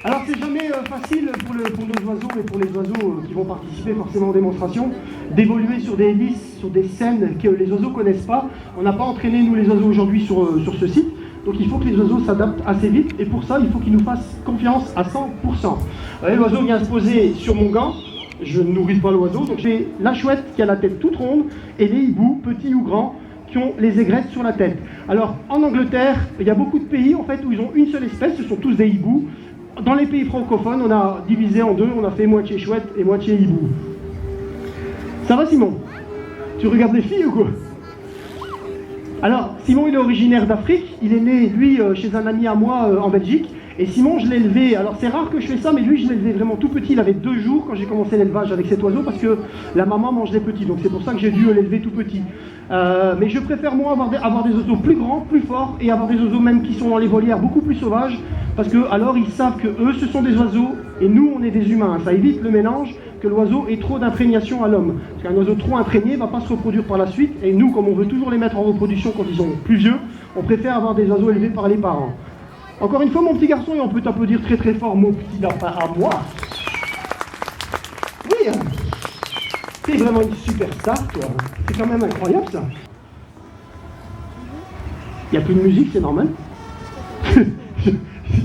Alors c'est jamais facile pour nos oiseaux et pour les oiseaux qui vont participer forcément aux démonstrations d'évoluer sur des hélices, sur des scènes que les oiseaux ne connaissent pas. On n'a pas entraîné nous les oiseaux aujourd'hui sur ce site, donc il faut que les oiseaux s'adaptent assez vite et pour ça il faut qu'ils nous fassent confiance à 100%. L'oiseau vient se poser sur mon gant, je ne nourris pas l'oiseau, donc j'ai la chouette qui a la tête toute ronde et les hiboux, petits ou grands, qui ont les aigrettes sur la tête. Alors en Angleterre, il y a beaucoup de pays en fait où ils ont une seule espèce, ce sont tous des hiboux. Dans les pays francophones, on a divisé en deux, on a fait moitié chouette et moitié hibou. Ça va Simon? Tu regardes les filles ou quoi? Alors, Simon il est originaire d'Afrique, il est né lui chez un ami à moi en Belgique, et Simon je l'ai élevé, alors c'est rare que je fais ça, mais lui je l'ai élevé vraiment tout petit, il avait 2 jours quand j'ai commencé l'élevage avec cet oiseau, parce que la maman mange les petits, donc c'est pour ça que j'ai dû l'élever tout petit. Mais je préfère moi avoir des oiseaux plus grands, plus forts, et avoir des oiseaux même qui sont dans les volières beaucoup plus sauvages, parce que alors ils savent que eux ce sont des oiseaux, et nous on est des humains, ça évite le mélange, que l'oiseau ait trop d'imprégnation à l'homme. Parce qu'un oiseau trop imprégné ne va pas se reproduire par la suite, et nous, comme on veut toujours les mettre en reproduction quand ils sont plus vieux, on préfère avoir des oiseaux élevés par les parents. Encore une fois, mon petit garçon, et on peut t'applaudir très très fort, mon petit lapin à moi. Oui, hein. T'es vraiment une superstar, toi. C'est quand même incroyable, ça. Il n'y a plus de musique, c'est normal.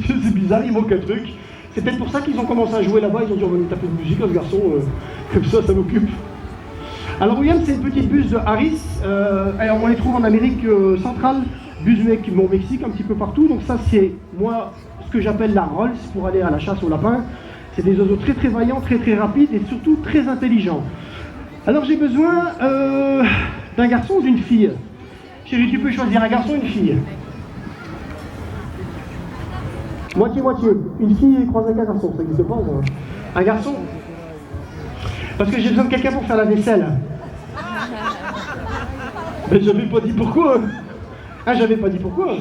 C'est bizarre, il manque un truc. C'est peut-être pour ça qu'ils ont commencé à jouer là-bas, ils ont dit on va nous taper de musique, ce garçon, comme ça m'occupe. Alors William, c'est une petite buse de Harris, alors on les trouve en Amérique centrale, buse au Mexique, un petit peu partout, donc ça c'est moi ce que j'appelle la Rolls pour aller à la chasse au lapin. C'est des oiseaux très très vaillants, très très rapides et surtout très intelligents. Alors j'ai besoin d'un garçon ou d'une fille. Chérie, tu peux choisir un garçon ou une fille. Moitié-moitié. Une fille croisée avec un garçon, ça n'existe pas. Un garçon. Parce que j'ai besoin de quelqu'un pour faire la vaisselle. Mais j'avais pas dit pourquoi. Ah, j'avais pas dit pourquoi.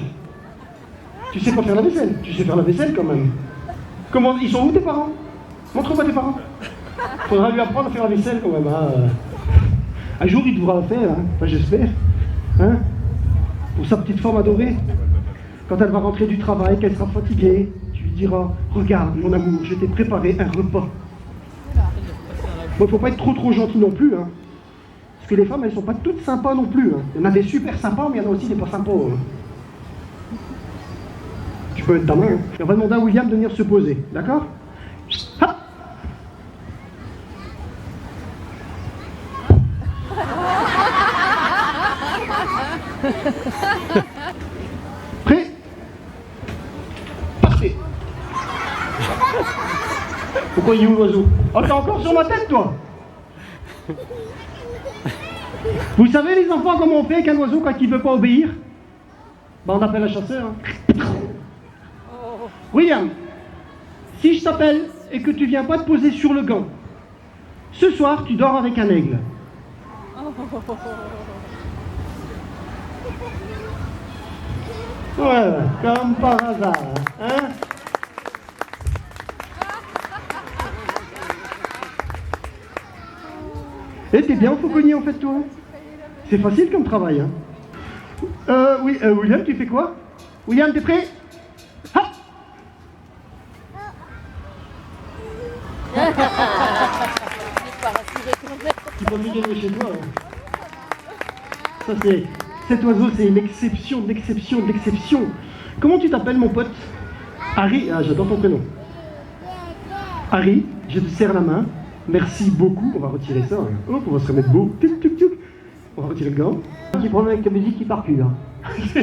Tu sais pas faire la vaisselle. Tu sais faire la vaisselle quand même. Comment? Ils sont où tes parents? Montre-moi tes parents. Faudra lui apprendre à faire la vaisselle quand même. Hein. Un jour il devra la faire, hein. Enfin j'espère. Hein? Pour sa petite femme adorée. Quand elle va rentrer du travail, qu'elle sera fatiguée, tu lui diras « Regarde, mon amour, je t'ai préparé un repas. » Bon, il faut pas être trop gentil non plus, hein. Parce que les femmes, elles sont pas toutes sympas non plus. Hein. Il y en a des super sympas, mais il y en a aussi des pas sympas. Hein. Tu peux mettre ta main. Hein. Et on va demander à William de venir se poser, d'accord? Hop. Prêt? Parfait. Pourquoi il est où l'oiseau? Oh, t'es encore sur ma tête, toi? Vous savez, les enfants, comment on fait avec un oiseau quand il veut pas obéir? Ben, on appelle un chasseur. Hein. William, si je t'appelle et que tu viens pas te poser sur le gant, ce soir, tu dors avec un aigle. Ouais, comme par hasard, hein? Eh, t'es bien au fauconnier en fait, toi? C'est facile comme travail, hein? Oui, William, tu fais quoi? William, t'es prêt? Hop! Tu peux me gagner chez toi, hein? Ça, c'est... Cet oiseau, c'est une exception, d'exception, d'exception. Comment tu t'appelles, mon pote? Harry, ah, j'adore ton prénom. Harry, je te serre la main. Merci beaucoup. On va retirer ça. Hein. Hop, on va se remettre beau. Tuc, tuc, tuc. On va retirer le gant. Un petit problème avec la musique qui part plus. Hein.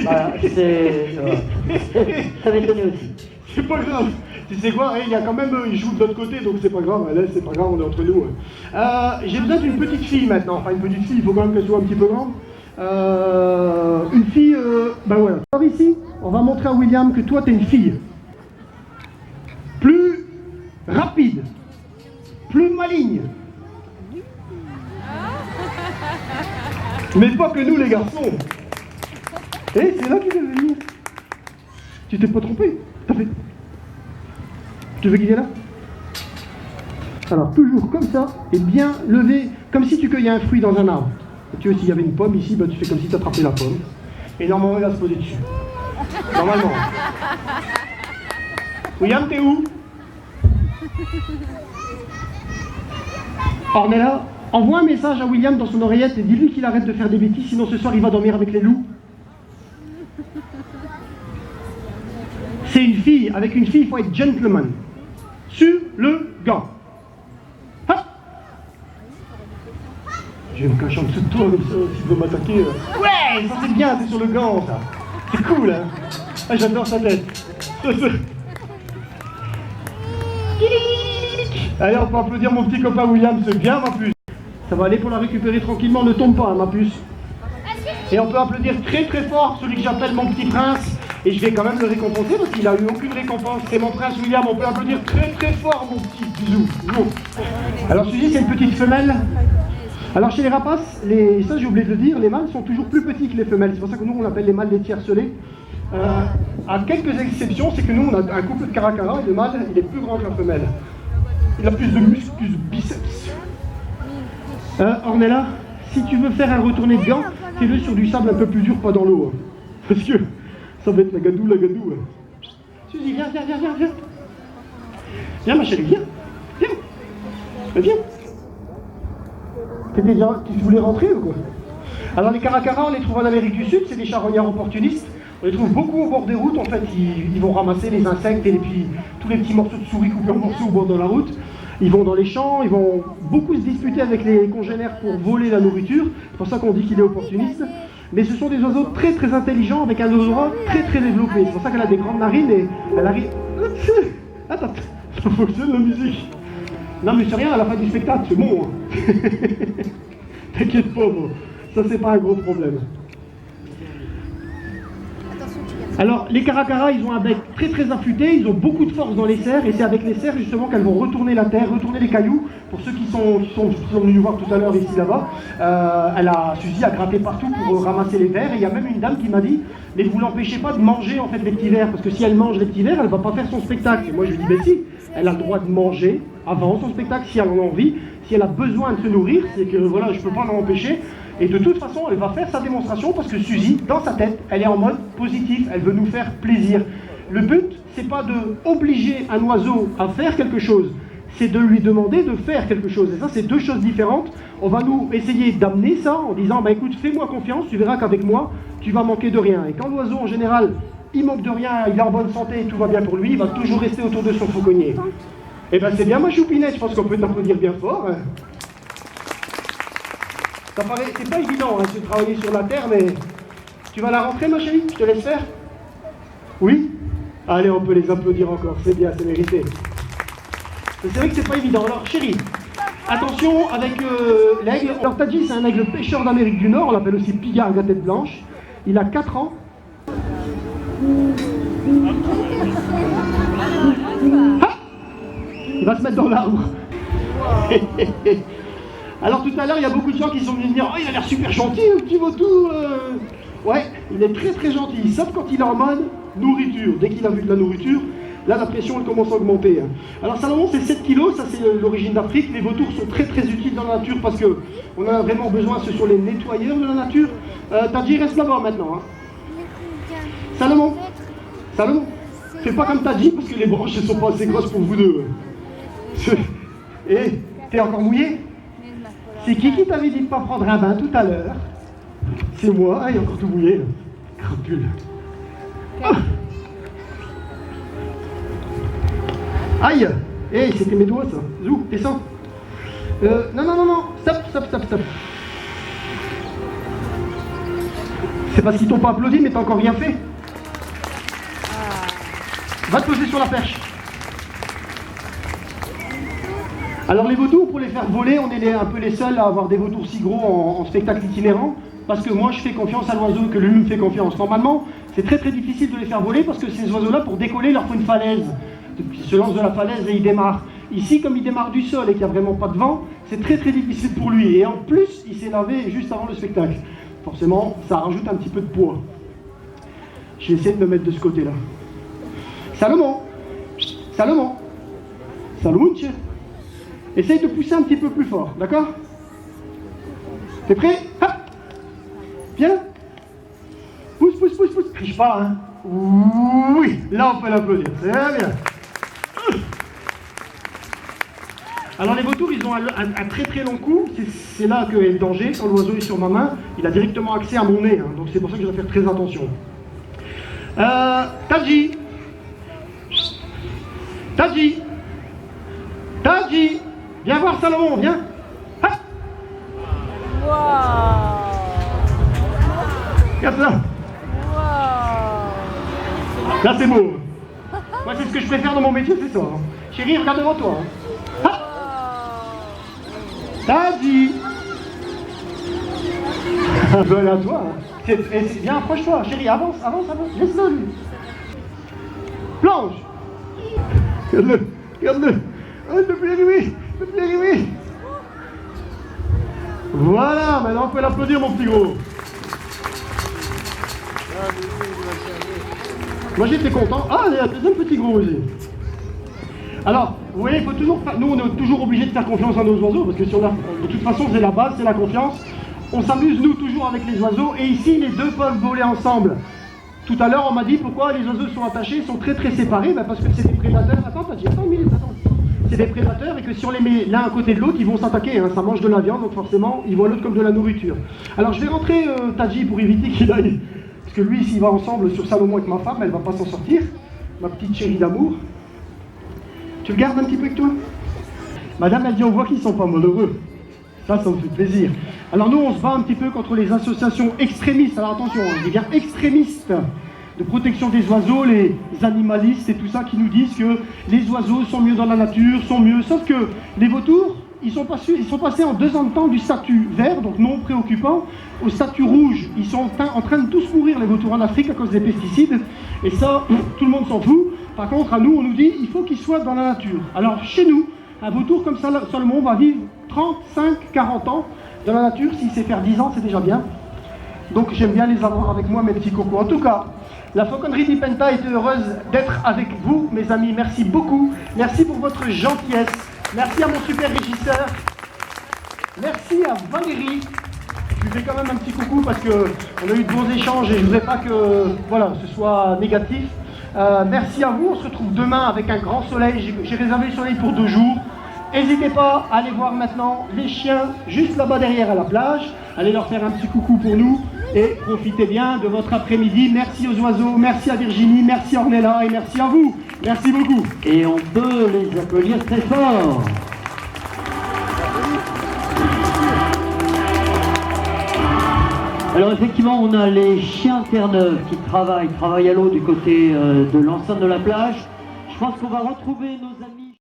Voilà, ça va étonner aussi. C'est pas grave. Tu sais quoi, il y a quand même, il joue de l'autre côté, donc c'est pas grave. Là, c'est pas grave, on est entre nous. J'ai besoin d'une petite fille maintenant. Enfin, une petite fille, il faut quand même qu'elle soit un petit peu grande. Une fille, ben voilà. Alors ici, on va montrer à William que toi, t'es une fille. Plus rapide. Plus maligne. Mais pas que nous les garçons. Eh, c'est là qu'il veut venir. Tu t'es pas trompé. T'as fait. Tu veux qu'il vienne là? Alors toujours comme ça, et bien levé, comme si tu cueillais un fruit dans un arbre. Et tu vois, s'il y avait une pomme ici, bah, tu fais comme si tu attrapais la pomme. Et normalement, il va se poser dessus. Normalement. William, t'es où? Ornella, envoie un message à William dans son oreillette et dis-lui qu'il arrête de faire des bêtises, sinon ce soir il va dormir avec les loups. C'est une fille, avec une fille il faut être gentleman. Sur le gant. Hop. Je vais me cacher en dessous de toi comme ça, s'il veut m'attaquer. Ouais, ça c'est bien, c'est sur le gant ça. C'est cool hein. Ah, j'adore sa tête. Allez, on peut applaudir mon petit copain William, c'est bien ma puce. Ça va aller pour la récupérer tranquillement, ne tombe pas hein, ma puce. Et on peut applaudir très très fort celui que j'appelle mon petit prince. Et je vais quand même le récompenser parce qu'il a eu aucune récompense. C'est mon prince William, on peut applaudir très très fort mon petit bisou. Alors Suzy, c'est une petite femelle. Alors chez les rapaces, ça j'ai oublié de le dire, les mâles sont toujours plus petits que les femelles. C'est pour ça que nous on appelle les mâles des tiercelés. À quelques exceptions, c'est que nous on a un couple de caracara et le mâle il est plus grand que la femelle. Il a plus de muscles, plus de biceps. Ornella, si tu veux faire un retourné de gants, fais-le sur du sable un peu plus dur, pas dans l'eau. Hein. Parce que ça va être la gadou. Hein. Suzy, viens. Viens ma chérie, viens. Tu voulais rentrer ou quoi? Alors les caracaras, on les trouve en Amérique du Sud, c'est des charognards opportunistes. On les trouve beaucoup au bord des routes, en fait, ils vont ramasser les insectes et puis tous les petits morceaux de souris coupés en morceaux au bord de la route. Ils vont dans les champs, ils vont beaucoup se disputer avec les congénères pour voler la nourriture. C'est pour ça qu'on dit qu'il est opportuniste. Mais ce sont des oiseaux très très intelligents avec un odorat très très développé. C'est pour ça qu'elle a des grandes narines et elle arrive... Attends, ça fonctionne la musique. Non mais c'est rien, à la fin du spectacle, c'est bon. Hein. T'inquiète pas, moi. Ça c'est pas un gros problème. Alors les caracaras, ils ont un bec très très affûté, ils ont beaucoup de force dans les serres et c'est avec les serres justement qu'elles vont retourner la terre, retourner les cailloux. Pour ceux qui sont venus nous voir tout à l'heure ici là-bas, Suzy a gratté partout pour ramasser les vers et il y a même une dame qui m'a dit mais vous l'empêchez pas de manger en fait les petits vers parce que si elle mange les petits vers, elle va pas faire son spectacle. Et moi je lui dis ben si, elle a le droit de manger avant son spectacle si elle en a envie, si elle a besoin de se nourrir, c'est que voilà, je peux pas l'empêcher. Et de toute façon, elle va faire sa démonstration parce que Suzy, dans sa tête, elle est en mode positif, elle veut nous faire plaisir. Le but, c'est pas de obliger un oiseau à faire quelque chose, c'est de lui demander de faire quelque chose. Et ça, c'est deux choses différentes. On va nous essayer d'amener ça en disant, bah écoute, fais-moi confiance, tu verras qu'avec moi, tu vas manquer de rien. Et quand l'oiseau, en général, il manque de rien, il est en bonne santé, tout va bien pour lui, il va toujours rester autour de son fauconnier. Et ben c'est bien ma choupinette, je pense qu'on peut t'applaudir bien fort. Hein. Ça paraît, c'est pas évident hein, de travailler sur la terre, mais tu vas la rentrer ma chérie? Je te laisse faire? Oui? Allez, on peut les applaudir encore, c'est bien, c'est mérité. C'est vrai que c'est pas évident. Alors chérie, attention avec l'aigle. Alors Tadji, c'est un aigle pêcheur d'Amérique du Nord, on l'appelle aussi pigargue à tête blanche. Il a 4 ans. Ah, il va se mettre dans l'arbre. Alors tout à l'heure, il y a beaucoup de gens qui sont venus dire « Oh, il a l'air super gentil, le petit vautour !» Ouais, il est très très gentil, sauf quand il est en mode nourriture. Dès qu'il a vu de la nourriture, là la pression elle commence à augmenter. Alors Salomon, c'est 7 kilos, ça c'est l'origine d'Afrique. Les vautours sont très très utiles dans la nature parce qu'on a vraiment besoin, ce sont les nettoyeurs de la nature. Tadji, reste là-bas maintenant. Hein. Salomon, fais pas comme Tadji parce que les branches ne sont pas assez grosses pour vous deux. Et t'es encore mouillé? C'est qui t'avait dit de ne pas prendre un bain tout à l'heure? C'est moi, ah, il est encore tout mouillé. Crapule. Ah. Aïe! Hey, c'était mes doigts ça. Zou, descends. Non. Stop. C'est parce qu'ils t'ont pas applaudi, mais t'as encore rien fait. Va te poser sur la perche. Alors les vautours, pour les faire voler, on est un peu les seuls à avoir des vautours si gros en spectacle itinérant, parce que moi je fais confiance à l'oiseau que lui me fait confiance. Normalement, c'est très très difficile de les faire voler parce que ces oiseaux-là, pour décoller, il leur faut une falaise. Ils se lancent de la falaise et ils démarrent. Ici, comme il démarre du sol et qu'il n'y a vraiment pas de vent, c'est très très difficile pour lui. Et en plus, il s'est lavé juste avant le spectacle. Forcément, ça rajoute un petit peu de poids. J'ai essayé de me mettre de ce côté-là. Salomon, tiens. Essaye de pousser un petit peu plus fort, d'accord? T'es prêt? Hop! Viens! Pousse! Triche pas, hein? Oui! Là, on peut l'applaudir. C'est bien! Alors les vautours, ils ont un très très long cou, c'est là que est le danger. Quand l'oiseau est sur ma main, il a directement accès à mon nez, hein, donc c'est pour ça que je dois faire très attention. Tadji, Tadji, Tadji, viens voir Salomon, viens. Wow. Regarde ça. Wow. Là c'est beau. Moi c'est ce que je préfère dans mon métier, c'est ça. Hein. Chérie, regarde devant toi. Hein. Tadji. Voilà à toi. Hein. Viens, approche-toi, chérie, avance, avance, avance. Laisse-le lui. Plonge. Regarde-le, regarde-le. Oh, il peut plus arriver, il peut plus arriver. Voilà, maintenant on peut l'applaudir mon petit gros. Moi j'étais content. Ah, il y a un deuxième petit gros aussi. Alors, vous voyez, il faut toujours, nous on est toujours obligé de faire confiance à nos oiseaux, parce que si on a, de toute façon c'est la base, c'est la confiance. On s'amuse nous toujours avec les oiseaux, et ici les deux peuvent voler ensemble. Tout à l'heure on m'a dit pourquoi les oiseaux sont attachés, sont très très séparés, ben parce que c'est des prédateurs. Attends, t'as dit, attends une minute, attends. C'est des prédateurs et que si on les met l'un à côté de l'autre, ils vont s'attaquer, hein. Ça mange de la viande, donc forcément, ils voient l'autre comme de la nourriture. Alors je vais rentrer Tadji pour éviter qu'il aille, parce que lui, s'il va ensemble sur Salomon avec ma femme, elle va pas s'en sortir. Ma petite chérie d'amour. Tu le gardes un petit peu avec toi? Madame, elle dit, on voit qu'ils sont pas malheureux. Ça me fait plaisir. Alors nous, on se bat un petit peu contre les associations extrémistes. Alors attention, hein, je dis bien extrémistes de protection des oiseaux, les animalistes et tout ça qui nous disent que les oiseaux sont mieux dans la nature, sont mieux. Sauf que les vautours, ils sont passés en 2 ans de temps du statut vert, donc non préoccupant, au statut rouge. Ils sont en train de tous mourir, les vautours en Afrique, à cause des pesticides. Et ça, tout le monde s'en fout. Par contre, à nous, on nous dit il faut qu'ils soient dans la nature. Alors chez nous, un vautour comme ça, Salomon va vivre 35, 40 ans dans la nature. S'il sait faire 10 ans, c'est déjà bien. Donc j'aime bien les avoir avec moi, mes petits cocos. En tout cas, la Fauconnerie d'Ipenta est heureuse d'être avec vous, mes amis. Merci beaucoup. Merci pour votre gentillesse. Merci à mon super régisseur. Merci à Valérie. Je lui fais quand même un petit coucou parce qu'on a eu de bons échanges et je ne voudrais pas que voilà, ce soit négatif. Merci à vous. On se retrouve demain avec un grand soleil. J'ai réservé le soleil pour 2 jours. N'hésitez pas à aller voir maintenant les chiens juste là-bas derrière à la plage. Allez leur faire un petit coucou pour nous et profitez bien de votre après-midi. Merci aux oiseaux, merci à Virginie, merci à Ornella et merci à vous. Merci beaucoup. Et on peut les applaudir très fort. Alors effectivement, on a les chiens Terre-Neuve qui travaillent à l'eau du côté de l'enceinte de la plage. Je pense qu'on va retrouver nos amis.